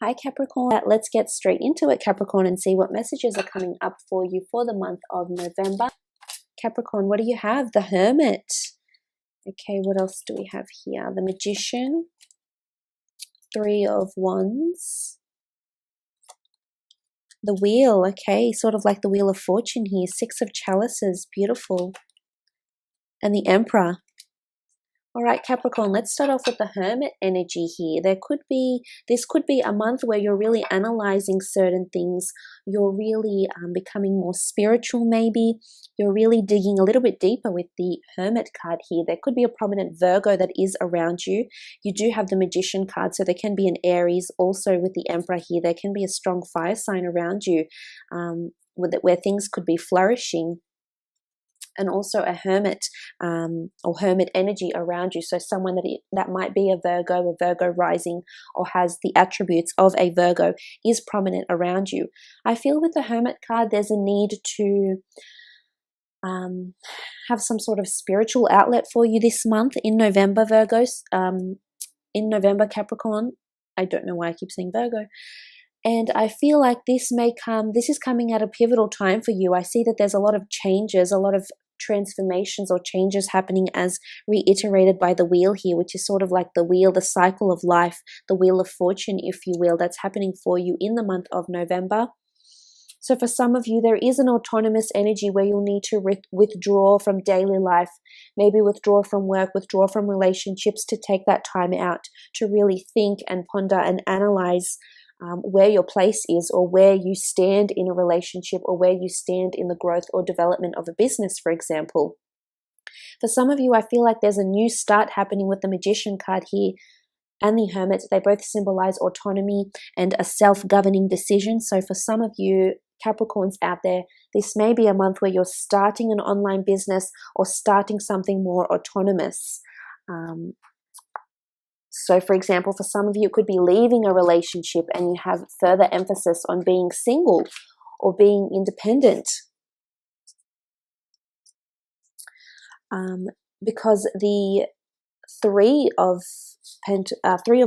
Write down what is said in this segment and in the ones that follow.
Hi Capricorn, let's get straight into it Capricorn and see what messages are coming up for you for the month of November. Capricorn, what do you have? The Hermit. Okay, what else do we have here? The Magician, Three of Wands, the Wheel, okay, sort of like the Wheel of Fortune here, Six of Chalices, beautiful, and the Emperor. All right, Capricorn, let's start off with the Hermit energy here. This could be a month where you're really analyzing certain things. You're really becoming more spiritual, maybe. You're really digging a little bit deeper with the Hermit card here. There could be a prominent Virgo that is around you. You do have the Magician card, so there can be an Aries also with the Emperor here. There can be a strong fire sign around you where things could be flourishing. And also a hermit or hermit energy around you. So someone that might be a Virgo rising, or has the attributes of a Virgo, is prominent around you. I feel with the Hermit card, there's a need to have some sort of spiritual outlet for you this month in November, Virgos. In November, Capricorn. I don't know why I keep saying Virgo. And I feel like this is coming at a pivotal time for you. I see that there's a lot of changes, a lot of transformations or changes happening as reiterated by the wheel here, which is sort of like the wheel, the cycle of life, the Wheel of Fortune, if you will, that's happening for you in the month of November. So for some of you, there is an autonomous energy where you'll need to withdraw from daily life, maybe withdraw from work, withdraw from relationships, to take that time out to really think and ponder and analyze where your place is, or where you stand in a relationship, or where you stand in the growth or development of a business, for example. For some of you, I feel like there's a new start happening with the Magician card here and the Hermit. They both symbolize autonomy and a self-governing decision. So for some of you Capricorns out there, this may be a month where you're starting an online business or starting something more autonomous. So for example, for some of you, it could be leaving a relationship and you have further emphasis on being single or being independent. Because the Three of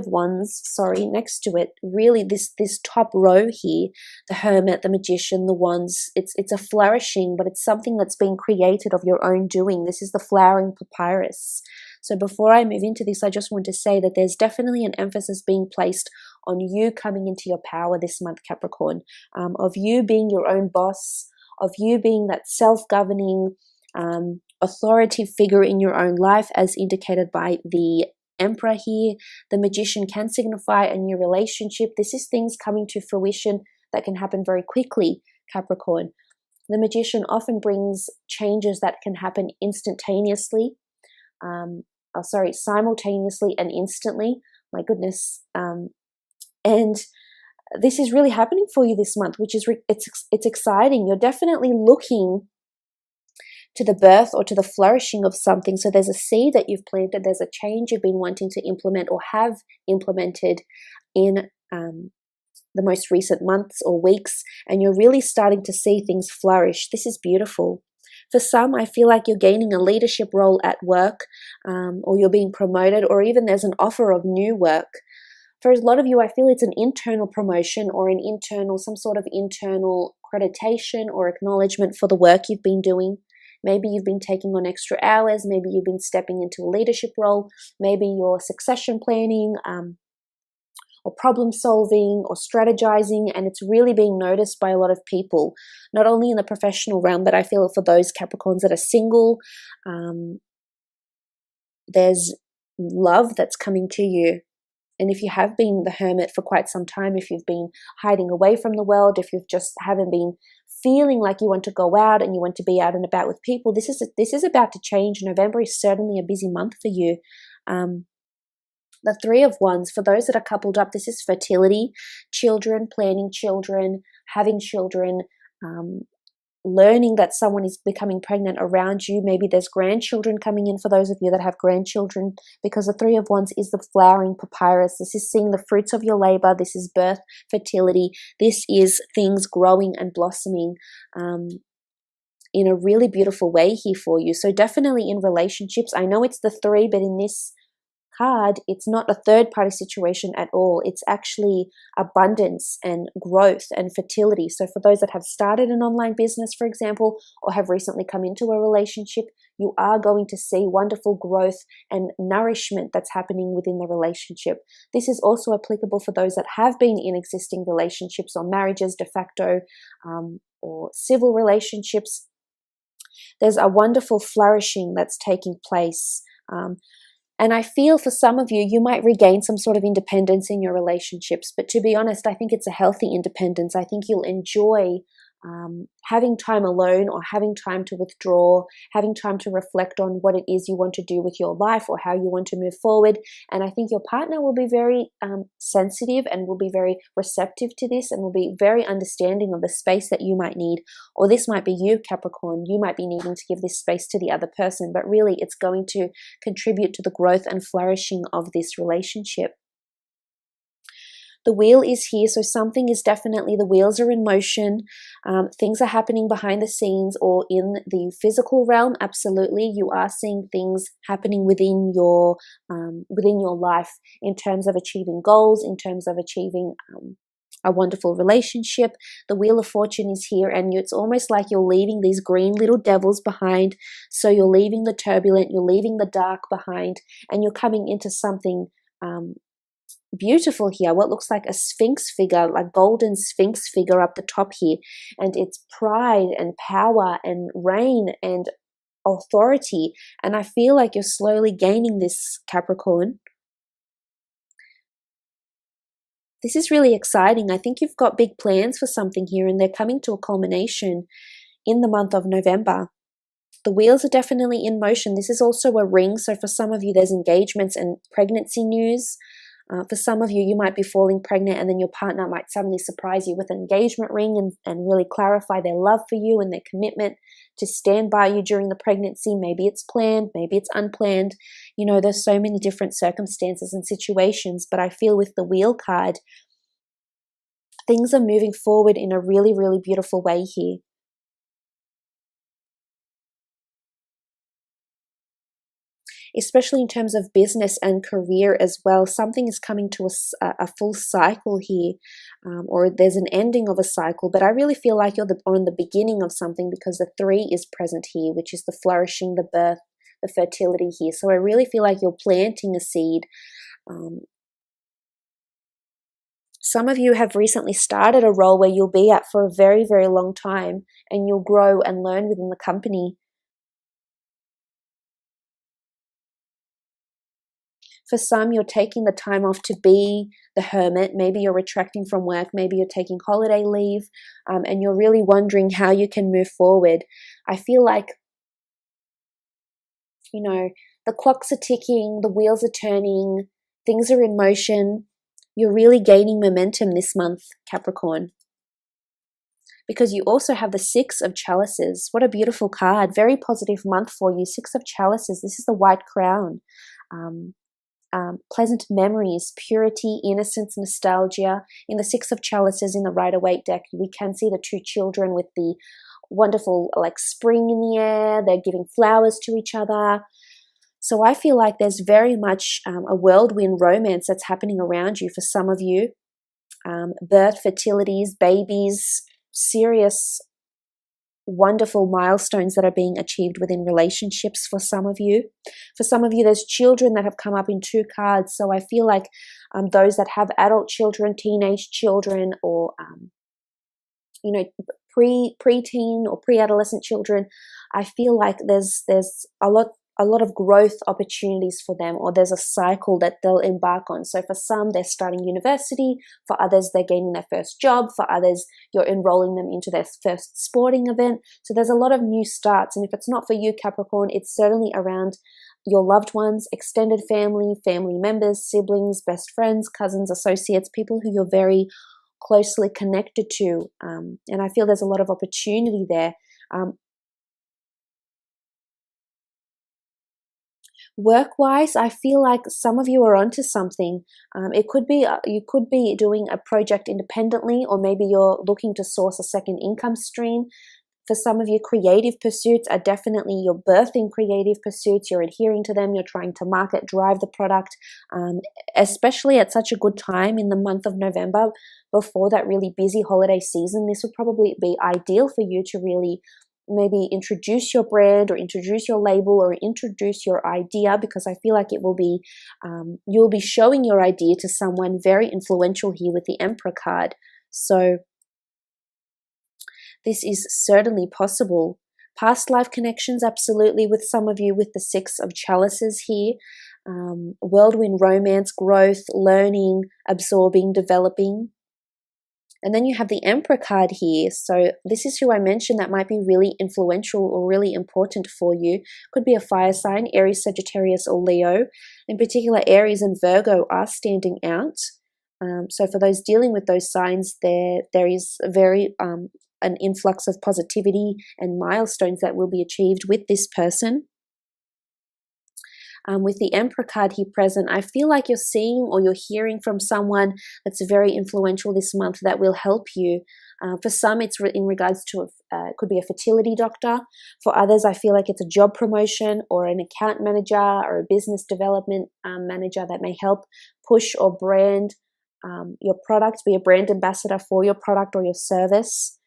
Wands, next to it, really this top row here, the Hermit, the Magician, the Wands, it's a flourishing, but it's something that's been created of your own doing. This is the flowering papyrus. So before I move into this, I just want to say that there's definitely an emphasis being placed on you coming into your power this month, Capricorn, of you being your own boss, of you being that self-governing, authoritative figure in your own life, as indicated by the Emperor here. The Magician can signify a new relationship. This is things coming to fruition that can happen very quickly, Capricorn. The Magician often brings changes that can happen instantaneously. Simultaneously and instantly. My goodness. And this is really happening for you this month, which is it's exciting. You're definitely looking to the birth or to the flourishing of something. So there's a seed that you've planted, there's a change you've been wanting to implement or have implemented in the most recent months or weeks, and you're really starting to see things flourish. This is beautiful. For some, I feel like you're gaining a leadership role at work, or you're being promoted, or even there's an offer of new work. For a lot of you, I feel it's an internal promotion or some sort of internal accreditation or acknowledgement for the work you've been doing. Maybe you've been taking on extra hours. Maybe you've been stepping into a leadership role. Maybe you're succession planning, or problem solving or strategizing, and it's really being noticed by a lot of people, not only in the professional realm, but I feel for those Capricorns that are single, there's love that's coming to you. And if you have been the Hermit for quite some time, if you've been hiding away from the world, if you just haven't been feeling like you want to go out and you want to be out and about with people, this is about to change. November is certainly a busy month for you. The Three of Wands, for those that are coupled up, this is fertility, children, planning children, having children, learning that someone is becoming pregnant around you. Maybe there's grandchildren coming in for those of you that have grandchildren, because the Three of Wands is the flowering papyrus. This is seeing the fruits of your labor. This is birth, fertility. This is things growing and blossoming in a really beautiful way here for you. So definitely in relationships, I know it's the three, but in this card, it's not a third-party situation at all. It's actually abundance and growth and fertility. So for those that have started an online business, for example, or have recently come into a relationship, you are going to see wonderful growth and nourishment that's happening within the relationship. This is also applicable for those that have been in existing relationships or marriages, de facto, or civil relationships. There's a wonderful flourishing that's taking place. And I feel for some of you, you might regain some sort of independence in your relationships. But to be honest, I think it's a healthy independence. I think you'll enjoy having time alone, or having time to withdraw, having time to reflect on what it is you want to do with your life or how you want to move forward. And I think your partner will be very sensitive and will be very receptive to this, and will be very understanding of the space that you might need. Or this might be you, Capricorn. You might be needing to give this space to the other person, but really it's going to contribute to the growth and flourishing of this relationship. The wheel is here, so something is definitely, the wheels are in motion. Things are happening behind the scenes or in the physical realm. Absolutely, you are seeing things happening within your life in terms of achieving goals, in terms of achieving a wonderful relationship. The Wheel of Fortune is here, and it's almost like you're leaving these green little devils behind. So you're leaving the turbulent, you're leaving the dark behind, and you're coming into something beautiful here. What looks like a sphinx figure, like golden sphinx figure up the top here, and it's pride and power and reign and authority. And I feel like you're slowly gaining this, Capricorn. This is really exciting. I think you've got big plans for something here, and they're coming to a culmination in the month of November. The wheels are definitely in motion. This is also a ring, so for some of you there's engagements and pregnancy news. For some of you, you might be falling pregnant, and then your partner might suddenly surprise you with an engagement ring and really clarify their love for you and their commitment to stand by you during the pregnancy. Maybe it's planned, maybe it's unplanned. You know, there's so many different circumstances and situations, but I feel with the wheel card, things are moving forward in a really, really beautiful way here. Especially in terms of business and career as well. Something is coming to a full cycle here, or there's an ending of a cycle, but I really feel like you're on the beginning of something, because the 3 is present here, which is the flourishing, the birth, the fertility here. So I really feel like you're planting a seed. Some of you have recently started a role where you'll be at for a very, very long time, and you'll grow and learn within the company. For some, you're taking the time off to be the hermit. Maybe you're retracting from work. Maybe you're taking holiday leave, and you're really wondering how you can move forward. I feel like, you know, the clocks are ticking, the wheels are turning, things are in motion. You're really gaining momentum this month, Capricorn, because you also have the 6 of Chalices. What a beautiful card. Very positive month for you. 6 of Chalices. This is the White Crown. Pleasant memories, purity, innocence, nostalgia. In the 6 of Chalices in the Rider-Waite deck, we can see the 2 children with the wonderful like spring in the air. They're giving flowers to each other. So I feel like there's very much a whirlwind romance that's happening around you for some of you. Birth, fertilities, babies, serious wonderful milestones that are being achieved within relationships for some of you. For some of you, there's children that have come up in 2 cards. So I feel like those that have adult children, teenage children, or you know, preteen or pre-adolescent children, I feel like there's a lot of growth opportunities for them, or there's a cycle that they'll embark on. So for some, they're starting university. For others, they're gaining their first job. For others, you're enrolling them into their first sporting event. So there's a lot of new starts. And if it's not for you, Capricorn, it's certainly around your loved ones, extended family, family members, siblings, best friends, cousins, associates, people who you're very closely connected to. And I feel there's a lot of opportunity there. Work-wise, I feel like some of you are onto something. It could be you could be doing a project independently, or maybe you're looking to source a second income stream. For some of you, creative pursuits are definitely, you're birthing creative pursuits, you're adhering to them, you're trying to market, drive the product, especially at such a good time in the month of November before that really busy holiday season. This would probably be ideal for you to really maybe introduce your brand or introduce your label or introduce your idea, because I feel like it will be, you'll be showing your idea to someone very influential here with the Emperor card. So this is certainly possible. Past life connections, absolutely, with some of you with the Six of Chalices here. Whirlwind romance, growth, learning, absorbing, developing. And then you have the Emperor card here. So this is who I mentioned that might be really influential or really important for you. Could be a fire sign, Aries, Sagittarius, or Leo. In particular, Aries and Virgo are standing out. So for those dealing with those signs, there is very an influx of positivity and milestones that will be achieved with this person. With the Emperor card here present, I feel like you're seeing or you're hearing from someone that's very influential this month that will help you. For some, it's in regards to, could be a fertility doctor. For others, I feel like it's a job promotion or an account manager or a business development manager that may help push or brand your product, be a brand ambassador for your product or your service.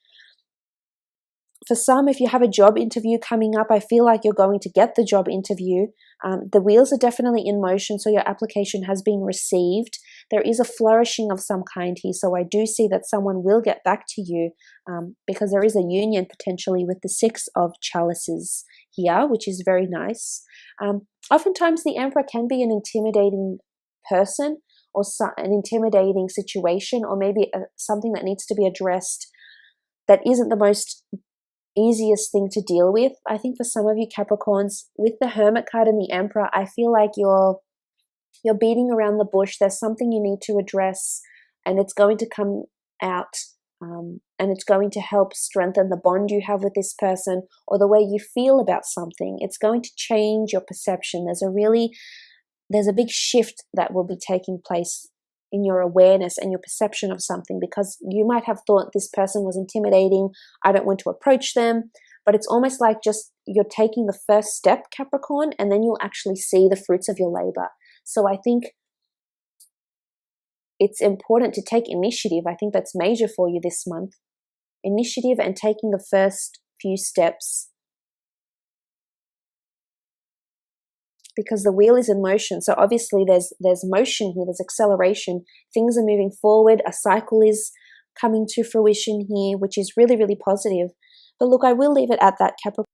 For some, if you have a job interview coming up, I feel like you're going to get the job interview. The wheels are definitely in motion, so your application has been received. There is a flourishing of some kind here, so I do see that someone will get back to you because there is a union potentially with the Six of Chalices here, which is very nice. Oftentimes, the Emperor can be an intimidating person or an intimidating situation, or maybe something that needs to be addressed that isn't the most easiest thing to deal with. I think for some of you Capricorns, with the Hermit card and the Emperor, I feel like you're beating around the bush. There's something you need to address, and it's going to come out, and it's going to help strengthen the bond you have with this person or the way you feel about something. It's going to change your perception. There's a big shift that will be taking place in your awareness and your perception of something, because you might have thought this person was intimidating, I don't want to approach them, but it's almost like just you're taking the first step, Capricorn, and then you'll actually see the fruits of your labor. So I think it's important to take initiative. I think that's major for you this month. Initiative and taking the first few steps, because the wheel is in motion. So obviously there's motion here, there's acceleration. Things are moving forward. A cycle is coming to fruition here, which is really, really positive. But look, I will leave it at that, Capricorn.